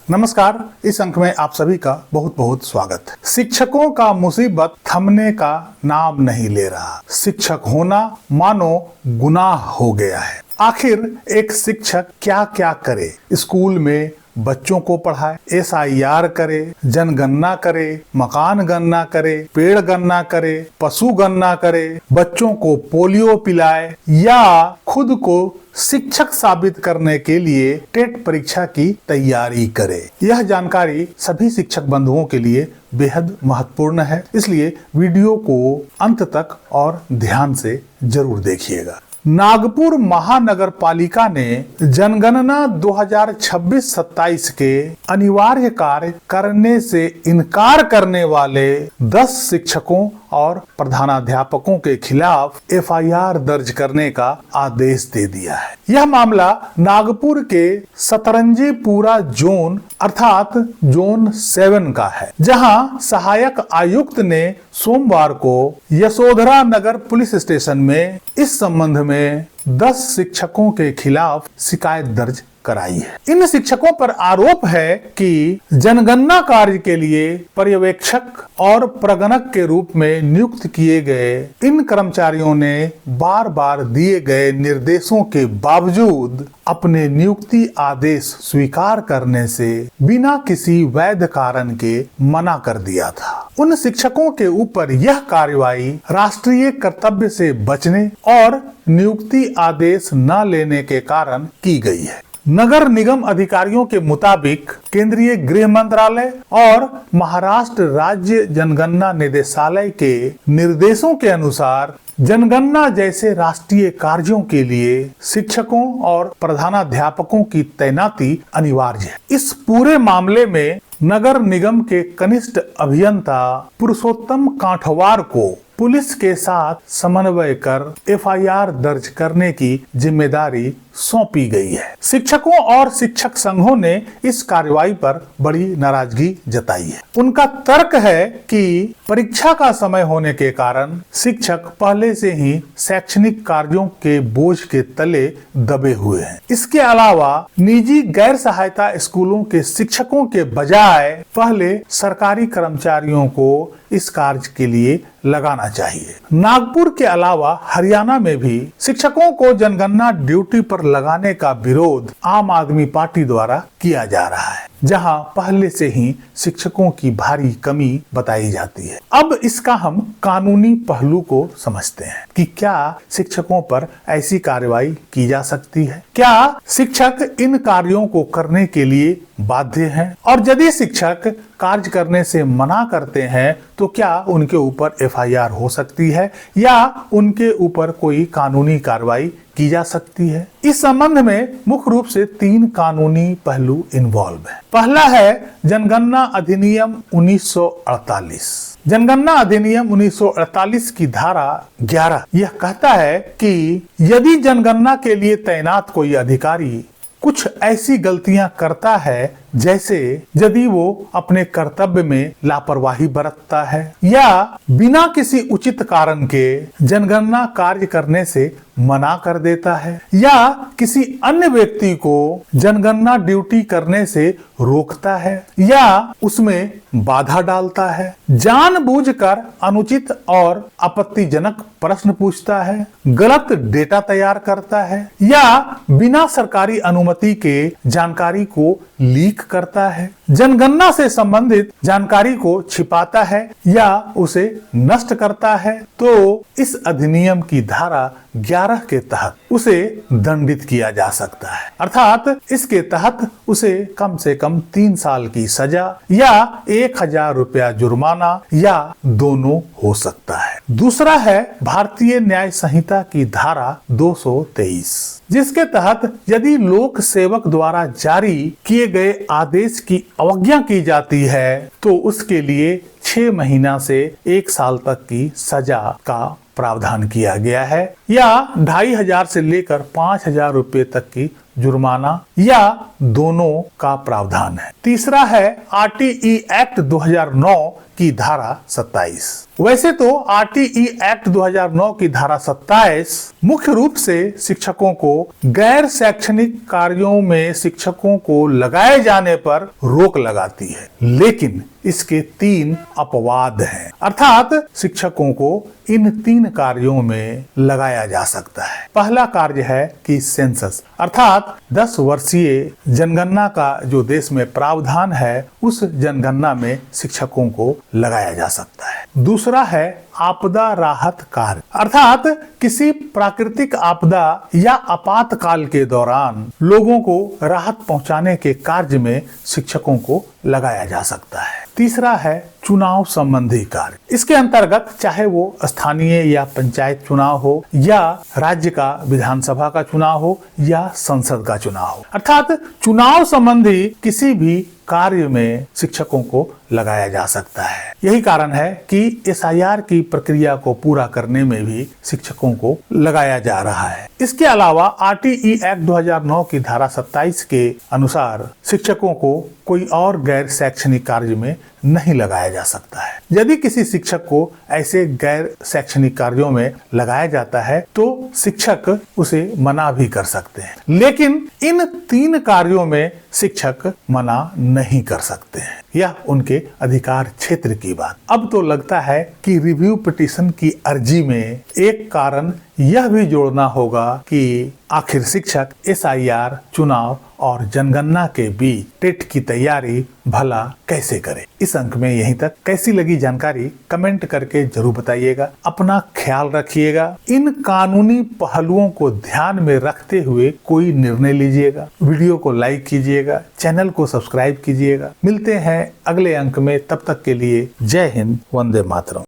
नमस्कार। इस अंक में आप सभी का बहुत बहुत स्वागत है। शिक्षकों का मुसीबत थमने का नाम नहीं ले रहा। शिक्षक होना मानो गुनाह हो गया है। आखिर एक शिक्षक क्या क्या करे? स्कूल में बच्चों को पढ़ाए, SIR करे, जनगणना करे, मकान गणना करे, पेड़ गणना करे, पशु गणना करे, बच्चों को पोलियो पिलाए या खुद को शिक्षक साबित करने के लिए टेट परीक्षा की तैयारी करे। यह जानकारी सभी शिक्षक बंधुओं के लिए बेहद महत्वपूर्ण है, इसलिए वीडियो को अंत तक और ध्यान से जरूर देखिएगा। नागपुर महानगर पालिका ने जनगणना 2026-27 के अनिवार्य कार्य करने से इनकार करने वाले 10 शिक्षकों और प्रधानाध्यापकों के खिलाफ FIR दर्ज करने का आदेश दे दिया है। यह मामला नागपुर के सतरंजीपुरा जोन अर्थात जोन 7 का है, जहां सहायक आयुक्त ने सोमवार को यशोधरा नगर पुलिस स्टेशन में इस संबंध में 10 शिक्षकों के खिलाफ शिकायत दर्ज कराई है। इन शिक्षकों पर आरोप है कि जनगणना कार्य के लिए पर्यवेक्षक और प्रगणक के रूप में नियुक्त किए गए इन कर्मचारियों ने बार बार दिए गए निर्देशों के बावजूद अपने नियुक्ति आदेश स्वीकार करने से बिना किसी वैध कारण के मना कर दिया था। उन शिक्षकों के ऊपर यह कार्रवाई राष्ट्रीय कर्तव्य से बचने और नियुक्ति आदेश न लेने के कारण की गई है। नगर निगम अधिकारियों के मुताबिक केंद्रीय गृह मंत्रालय और महाराष्ट्र राज्य जनगणना निदेशालय के निर्देशों के अनुसार जनगणना जैसे राष्ट्रीय कार्यों के लिए शिक्षकों और प्रधानाध्यापकों की तैनाती अनिवार्य है। इस पूरे मामले में नगर निगम के कनिष्ठ अभियंता पुरुषोत्तम कांठवार को पुलिस के साथ समन्वय कर FIR दर्ज करने की जिम्मेदारी सौंपी गई है। शिक्षकों और शिक्षक संघों ने इस कार्रवाई पर बड़ी नाराजगी जताई है। उनका तर्क है कि परीक्षा का समय होने के कारण शिक्षक पहले से ही शैक्षणिक कार्यों के बोझ के तले दबे हुए हैं। इसके अलावा निजी गैर सहायता स्कूलों के शिक्षकों के बजाय पहले सरकारी कर्मचारियों को इस कार्य के लिए लगाना चाहिए। नागपुर के अलावा हरियाणा में भी शिक्षकों को जनगणना ड्यूटी पर लगाने का विरोध आम आदमी पार्टी द्वारा किया जा रहा है, जहां पहले से ही शिक्षकों की भारी कमी बताई जाती है। अब इसका हम कानूनी पहलू को समझते हैं कि क्या शिक्षकों पर ऐसी कार्रवाई की जा सकती है? क्या शिक्षक इन कार्यों को करने के लिए बाध्य हैं? और यदि शिक्षक कार्य करने से मना करते हैं तो क्या उनके ऊपर FIR हो सकती है या उनके ऊपर कोई कानूनी कार्रवाई की जा सकती है? इस संबंध में मुख्य रूप से 3 कानूनी पहलू इन्वॉल्व है। पहला है जनगणना अधिनियम 1948। जनगणना अधिनियम 1948 की धारा 11 यह कहता है कि यदि जनगणना के लिए तैनात कोई अधिकारी कुछ ऐसी गलतियां करता है, जैसे यदि वो अपने कर्तव्य में लापरवाही बरतता है या बिना किसी उचित कारण के जनगणना कार्य करने से मना कर देता है या किसी अन्य व्यक्ति को जनगणना ड्यूटी करने से रोकता है या उसमें बाधा डालता है, जानबूझकर अनुचित और आपत्तिजनक प्रश्न पूछता है, गलत डेटा तैयार करता है या बिना सरकारी अनुमति के जानकारी को लीक करता है, जनगणना से संबंधित जानकारी को छिपाता है या उसे नष्ट करता है, तो इस अधिनियम की धारा 11 के तहत उसे दंडित किया जा सकता है। अर्थात इसके तहत उसे कम से कम 3 साल की सजा या 1000 रुपया जुर्माना या दोनों हो सकता है। दूसरा है भारतीय न्याय संहिता की धारा 223, जिसके तहत यदि लोक सेवक द्वारा जारी किए गए आदेश की अवज्ञा की जाती है तो उसके लिए 6 महीना से 1 साल तक की सजा का प्रावधान किया गया है या 2500 से लेकर 5000 रुपए तक की जुर्माना या दोनों का प्रावधान है। तीसरा है RTE एक्ट 2009 की धारा 27। वैसे तो आरटीई एक्ट 2009 की धारा 27 मुख्य रूप से शिक्षकों को गैर शैक्षणिक कार्यों में शिक्षकों को लगाए जाने पर रोक लगाती है, लेकिन इसके 3 अपवाद हैं। अर्थात शिक्षकों को इन 3 कार्यों में लगाया जा सकता है। पहला कार्य है कि सेंसस अर्थात 10 वर्षीय जनगणना का जो देश में प्रावधान है, उस जनगणना में शिक्षकों को लगाया जा सकता है। दूसरा है आपदा राहत कार्य अर्थात किसी प्राकृतिक आपदा या आपातकाल के दौरान लोगों को राहत पहुंचाने के कार्य में शिक्षकों को लगाया जा सकता है। तीसरा है चुनाव संबंधी कार्य। इसके अंतर्गत चाहे वो स्थानीय या पंचायत चुनाव हो या राज्य का विधानसभा का चुनाव हो या संसद का चुनाव हो, अर्थात चुनाव संबंधी किसी भी कार्य में शिक्षकों को लगाया जा सकता है। यही कारण है कि एसआईआर की प्रक्रिया को पूरा करने में भी शिक्षकों को लगाया जा रहा है। इसके अलावा आरटीई एक्ट 2009 की धारा 27 के अनुसार शिक्षकों को कोई और गैर शैक्षणिक कार्य में नहीं लगाया जा सकता है। यदि किसी शिक्षक को ऐसे गैर शैक्षणिक कार्यों में लगाया जाता है तो शिक्षक उसे मना भी कर सकते हैं, लेकिन इन 3 कार्यों में शिक्षक मना नहीं कर सकते हैं। यह उनके अधिकार क्षेत्र की बात। अब तो लगता है कि रिव्यू पिटीशन की अर्जी में एक कारण यह भी जोड़ना होगा कि आखिर शिक्षक एसआईआर, चुनाव और जनगणना के बीच टेट की तैयारी भला कैसे करे। इस अंक में यहीं तक। कैसी लगी जानकारी कमेंट करके जरूर बताइएगा। अपना ख्याल रखिएगा। इन कानूनी पहलुओं को ध्यान में रखते हुए कोई निर्णय लीजिएगा। वीडियो को लाइक कीजिएगा, चैनल को सब्सक्राइब कीजिएगा। मिलते हैं अगले अंक में, तब तक के लिए जय हिंद, वंदे मातरम।